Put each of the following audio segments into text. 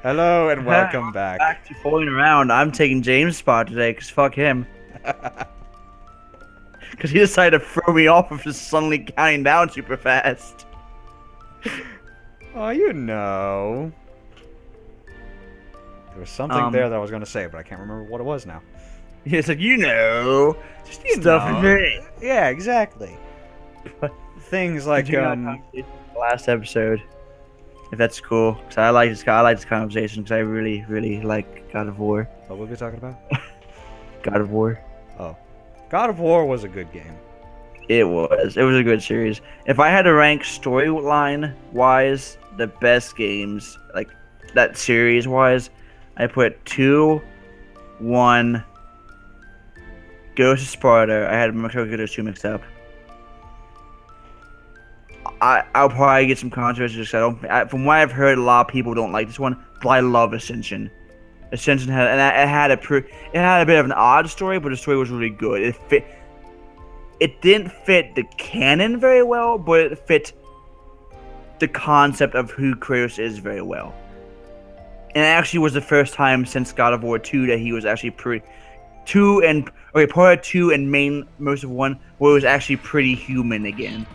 Hello and welcome back. Back to Foaling Around. I'm taking James' spot today, because fuck him. Because he decided to throw me off of just suddenly counting down super fast. Oh, you know. There was something there that I was going to say, but I can't remember what it was now. He's like, Just stuff is Yeah, exactly. Things like, the last episode. If that's cool. Because I like this conversation, because I really, really like God of War. what were we talking about? God of War. Oh. God of War was a good game. It was. It was a good series. If I had to rank storyline-wise, the best games, like, that series-wise, I put 2, 1, Ghost of Sparta. I had those two mixed up. I'll probably get some controversy because from what I've heard, a lot of people don't like this one, but I love Ascension. Ascension had a bit of an odd story, but the story was really good. It didn't fit the canon very well, but it fit the concept of who Kratos is very well. And it actually was the first time since God of War 2 that he was actually part of 2 and most of 1 where it was actually pretty human again.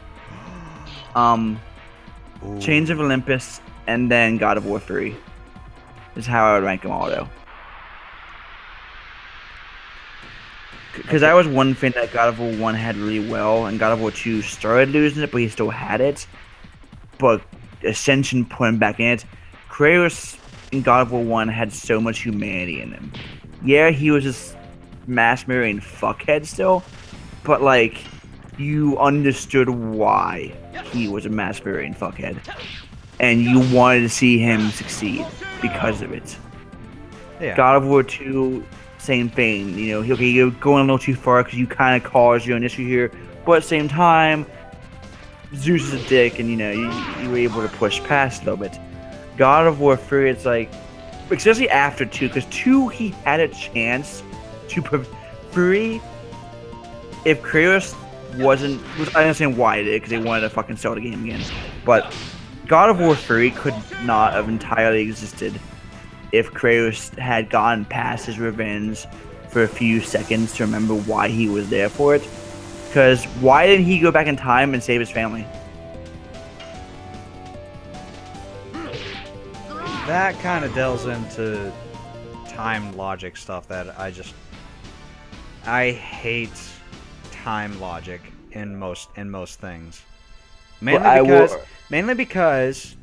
Chains of Olympus and then God of War 3 is how I would rank them all, though. Because that was one thing that God of War 1 had really well, and God of War 2 started losing it, but he still had it. But Ascension put him back in it. Kratos in God of War 1 had so much humanity in him. Yeah, he was this mass mirroring fuckhead still, but like, you understood why he was a mass mirroring fuckhead. And you wanted to see him succeed because of it. Yeah. God of War 2, same thing. You know, okay, you're going a little too far because you kind of caused your own issue here, but at the same time, Zeus is a dick, and you know, you were able to push past a little bit. God of War 3, it's like, especially after 2, because 2, he had a chance to 3, if Kratos I understand why it did, because they wanted to fucking sell the game again, but God of War 3 could not have entirely existed if Kratos had gone past his revenge for a few seconds to remember why he was there for it. Because why didn't he go back in time and save his family? That kind of delves into time logic stuff that I hate time logic in most things. Mainly because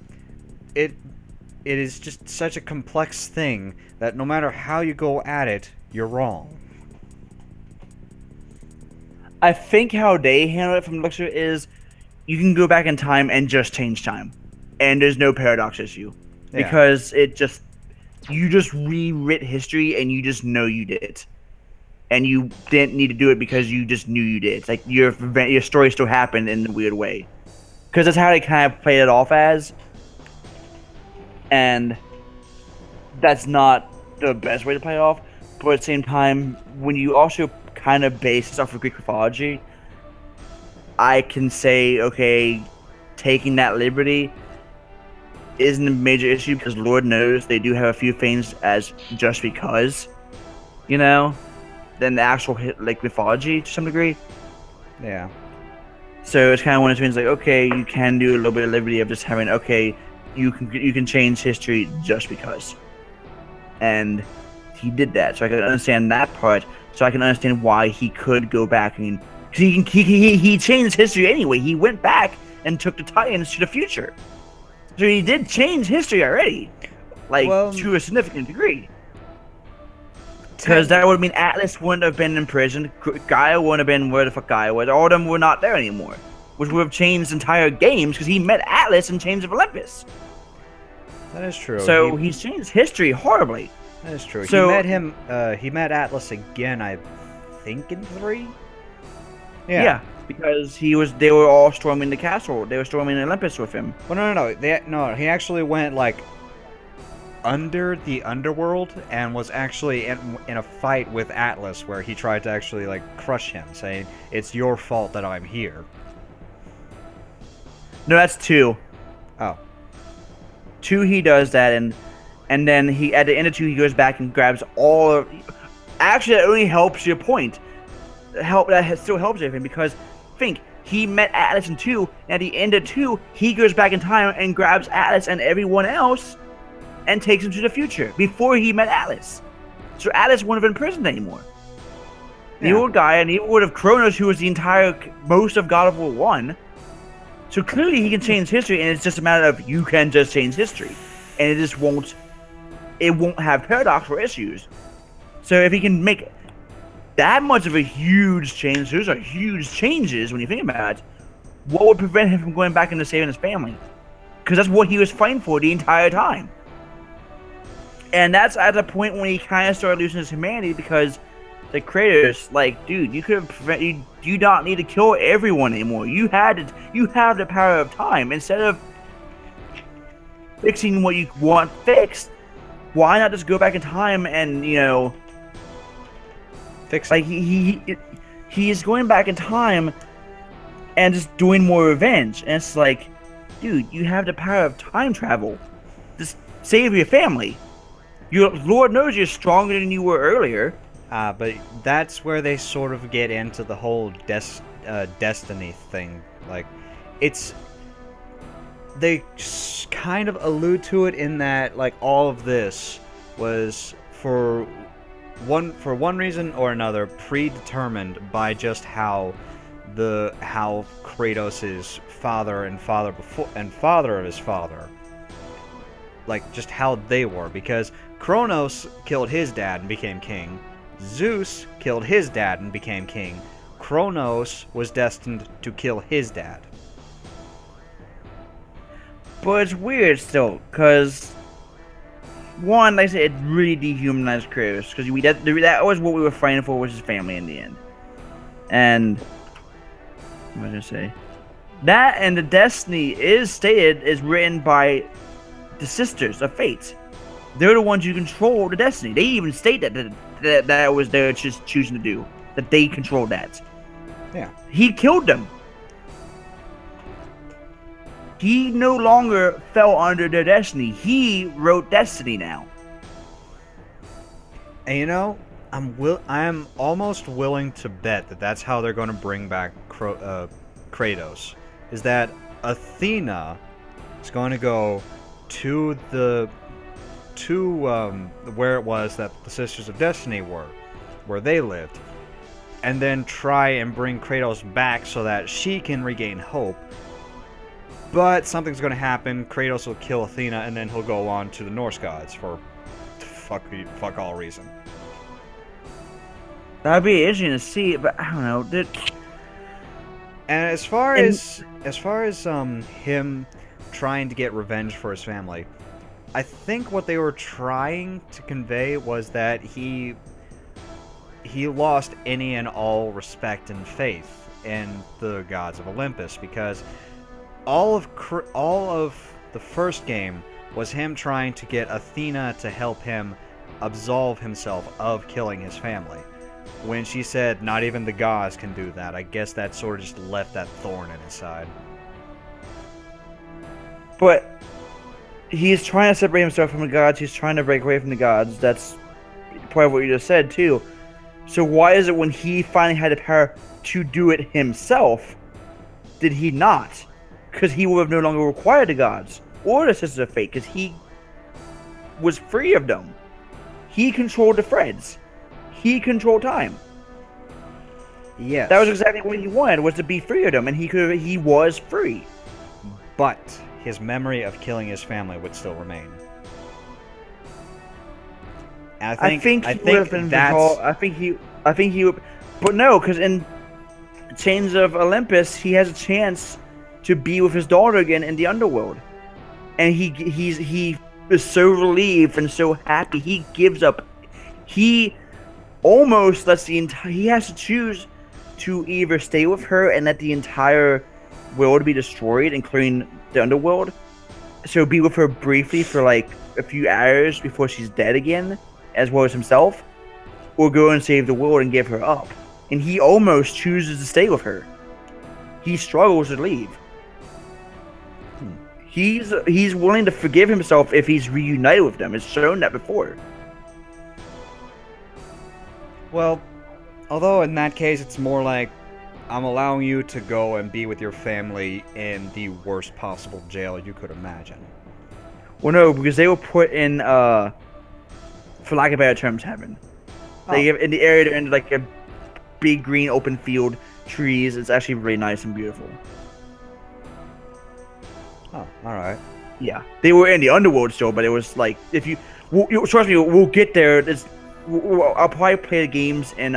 it is just such a complex thing that no matter how you go at it, you're wrong. I think how they handle it from the lecture is you can go back in time and just change time. And there's no paradox issue. Yeah. Because you just rewrit history and you just know you did it. And you didn't need to do it because you just knew you did. It's like your story still happened in a weird way. Because that's how they kind of played it off as. And that's not the best way to play it off. But at the same time, when you also kind of base this off of Greek mythology, I can say, okay, taking that liberty isn't a major issue because Lord knows they do have a few things as just because, you know, than the actual mythology to some degree. Yeah. So it's kind of one of those things like, okay, you can do a little bit of liberty of just having, okay, you can change history just because. And he did that, so I can understand that part. So I can understand why he could go back and he changed history anyway. He went back and took the Titans to the future. So he did change history already, to a significant degree. Because that would mean Atlas wouldn't have been in prison, Gaia wouldn't have been where the fuck Gaia was, all of them were not there anymore. Which would have changed entire games, because he met Atlas in Chains of Olympus. That is true. So he's changed history horribly. That is true. So, he met Atlas again, I think, in 3? Yeah, because they were all storming the castle. They were storming Olympus with him. Well, no. He actually went, like, under the underworld and was actually in a fight with Atlas where he tried to actually, like, crush him, saying, "It's your fault that I'm here." No, that's 2. Oh. 2 he does that, and then he at the end of 2 he goes back and grabs all of. Actually, that only helps your point. Still helps everything because think he met Atlas in 2, and at the end of 2 he goes back in time and grabs Atlas and everyone else and takes him to the future before he met Atlas. So Atlas wouldn't have been imprisoned anymore. The old guy, and he would have Kronos, who was the entire most of God of War 1. So clearly he can change history, and it's just a matter of you can just change history, and it just won't have paradox or issues. So if he can make that much of a huge change, those are huge changes when you think about it, what would prevent him from going back into saving his family? Because that's what he was fighting for the entire time. And that's at the point when he kind of started losing his humanity, because the creators, like, dude, you could have prevented. You don't need to kill everyone anymore. You have the power of time. Instead of fixing what you want fixed, why not just go back in time and fix it? Like he is going back in time and just doing more revenge. And it's like, dude, you have the power of time travel. Just save your family. Lord knows you're stronger than you were earlier. But that's where they sort of get into the whole destiny thing. Like, they kind of allude to it in that, like, all of this was for one reason or another predetermined by just how Kratos' father and father of his father, like, just how they were, because Kronos killed his dad and became king. Zeus killed his dad and became king. Kronos was destined to kill his dad. But it's weird still, because one, like I said, it really dehumanized Kratos, because that was what we were fighting for, was his family in the end. And what was I gonna say? That and the destiny is written by the Sisters of Fate. They're the ones who control the destiny. They even state that was their just choosing to do. That they controlled that. Yeah. He killed them. He no longer fell under their destiny. He wrote destiny now. And I'm almost willing to bet that that's how they're going to bring back Kratos. Is that Athena is going to go to where it was that the Sisters of Destiny were, where they lived, and then try and bring Kratos back so that she can regain hope. But something's going to happen. Kratos will kill Athena, and then he'll go on to the Norse gods for fuck all reason. That'd be interesting to see, but I don't know. And as far as him trying to get revenge for his family, I think what they were trying to convey was that he lost any and all respect and faith in the gods of Olympus, because all of the first game was him trying to get Athena to help him absolve himself of killing his family. When she said not even the gods can do that, I guess that sort of just left that thorn in his side. But he's trying to separate himself from the gods. He's trying to break away from the gods. That's part of what you just said, too. So why is it when he finally had the power to do it himself, did he not? Because he would have no longer required the gods or the Sisters of Fate, because he was free of them. He controlled the threads. He controlled time. Yes. That was exactly what he wanted, was to be free of them, and he was free. But his memory of killing his family would still remain. And I think he would have been recalled. I think he would, but no, because in Chains of Olympus, he has a chance to be with his daughter again in the underworld, and he is so relieved and so happy. He gives up. He almost lets he has to choose to either stay with her and let the entire world be destroyed, including the underworld, so be with her briefly for like a few hours before she's dead again, as well as himself, or go and save the world and give her up. And he almost chooses to stay with her. He struggles to leave. He's willing to forgive himself if he's reunited with them. It's shown that before. Well, although in that case it's more like I'm allowing you to go and be with your family in the worst possible jail you could imagine. Well, no, because they were put in, for lack of better terms, heaven. They give in the area they're in, like a big green open field, trees. It's actually really nice and beautiful. Oh, all right. Yeah, they were in the underworld still, but it was like if you trust me, we'll get there. I'll probably play the games in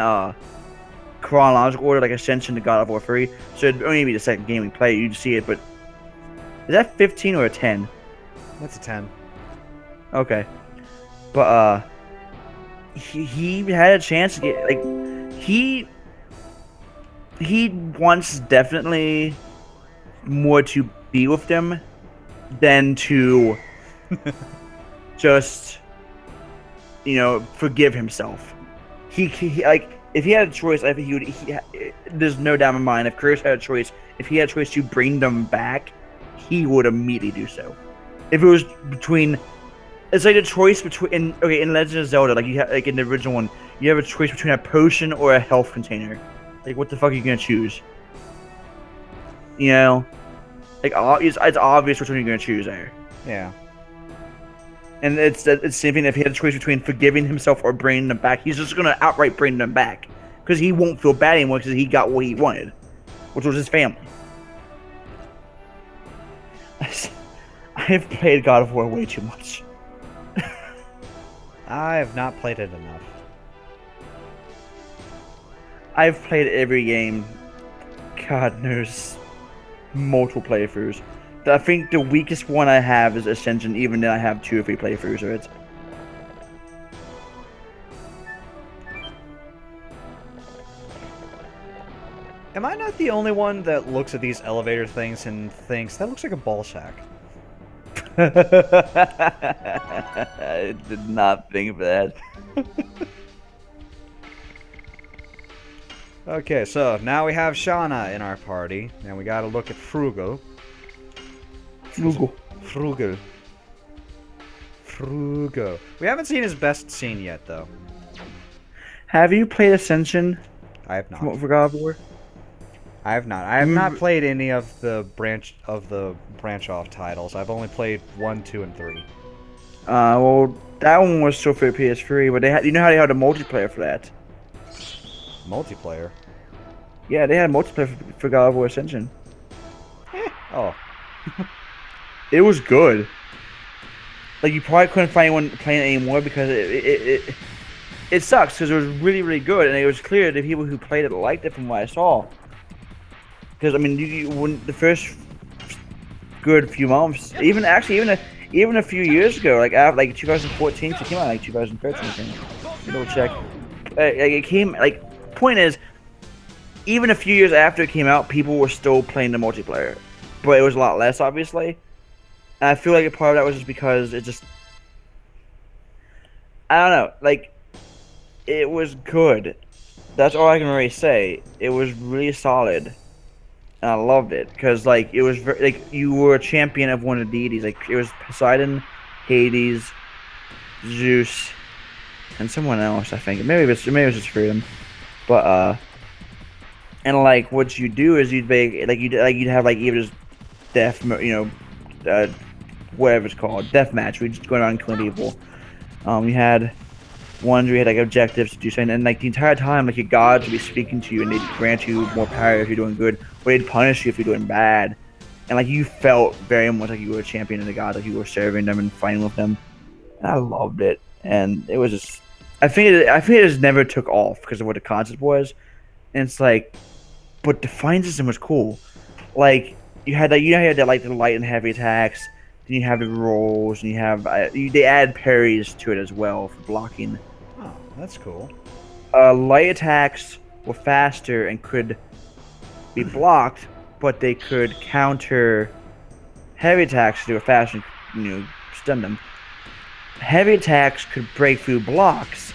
chronological order, like Ascension to God of War 3. So it'd only be the second game we play. You'd see it, but is that 15 or a 10? That's a 10. Okay, but he had a chance to get like he wants definitely more to be with them than to just forgive himself. He like if he had a choice, I think he would. There's no doubt in my mind. If Kratos had a choice, if he had a choice to bring them back, he would immediately do so. If it was between, it's like a choice between. In Legend of Zelda, like you have, like in the original one, you have a choice between a potion or a health container. Like, what the fuck are you gonna choose? Like it's obvious which one you're gonna choose there. Yeah. And it's the same thing. If he had a choice between forgiving himself or bringing them back, he's just gonna outright bring them back because he won't feel bad anymore because he got what he wanted, which was his family. I have played God of War way too much. I have not played it enough. I've played every game. God knows, multiple playthroughs. I think the weakest one I have is Ascension, even though I have 2 or 3 playthroughs of it. Am I not the only one that looks at these elevator things and thinks that looks like a ball sack? I did not think of that. Okay, so now we have Shauna in our party, and we gotta look at Frugal. Frugal. We haven't seen his best scene yet, though. Have you played Ascension? I have not. For God of War? I have not. I have not played any of the branch off titles. I've only played 1, 2, and 3. Well, that one was still for PS3, but they had, how they had a multiplayer for that? Multiplayer? Yeah, they had a multiplayer for God of War Ascension. Oh. It was good. Like, you probably couldn't find anyone playing it anymore because it sucks because it was really, really good, and it was clear that people who played it liked it from what I saw. Because I mean, when the first good few months, even a few years ago, like 2014, it came out like 2013. Double check. It came like. Point is, even a few years after it came out, people were still playing the multiplayer, but it was a lot less, obviously. And I feel like a part of that was just because it just, I don't know, like, it was good. That's all I can really say. It was really solid, and I loved it because, like, it was like you were a champion of one of the deities. Like, it was Poseidon, Hades, Zeus, and someone else. I think maybe it was just freedom. But and like what you do is you'd make you'd have like either just death, whatever it's called, death match. We just going around killing people. You had ones where you had like objectives to do something, and like the entire time, like your gods would be speaking to you, and they'd grant you more power if you're doing good, or they'd punish you if you're doing bad. And like you felt very much like you were a champion of the gods, like you were serving them and fighting with them. And I loved it, and it was just. I think it just never took off because of what the concept was, and it's like, but the fight system was cool. Like you had like the light and heavy attacks, then you have the rolls, and you have they add parries to it as well for blocking. Oh, that's cool. Light attacks were faster and could be blocked, but they could counter heavy attacks to do it faster, stun them. Heavy attacks could break through blocks,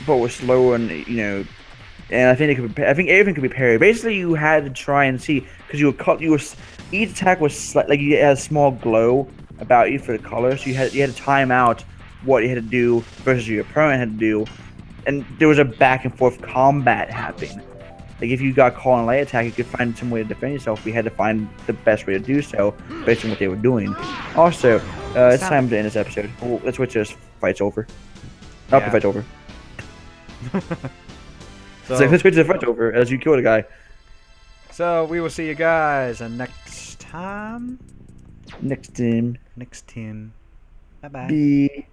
but were slower, and and I think everything could be parried. Basically, you had to try and see because each attack was like you had a small glow about you for the color, so you had to time out what you had to do versus your opponent had to do, and there was a back and forth combat happening. Like if you got caught in a light attack, you could find some way to defend yourself. We had to find the best way to do so based on what they were doing. Also, it's time to end this episode. Let's switch this. Fight's over. Oh, the fight's over. So, Let's switch the fight's over as you kill the guy. So we will see you guys next time. Next time. Next time. Bye bye. Bye.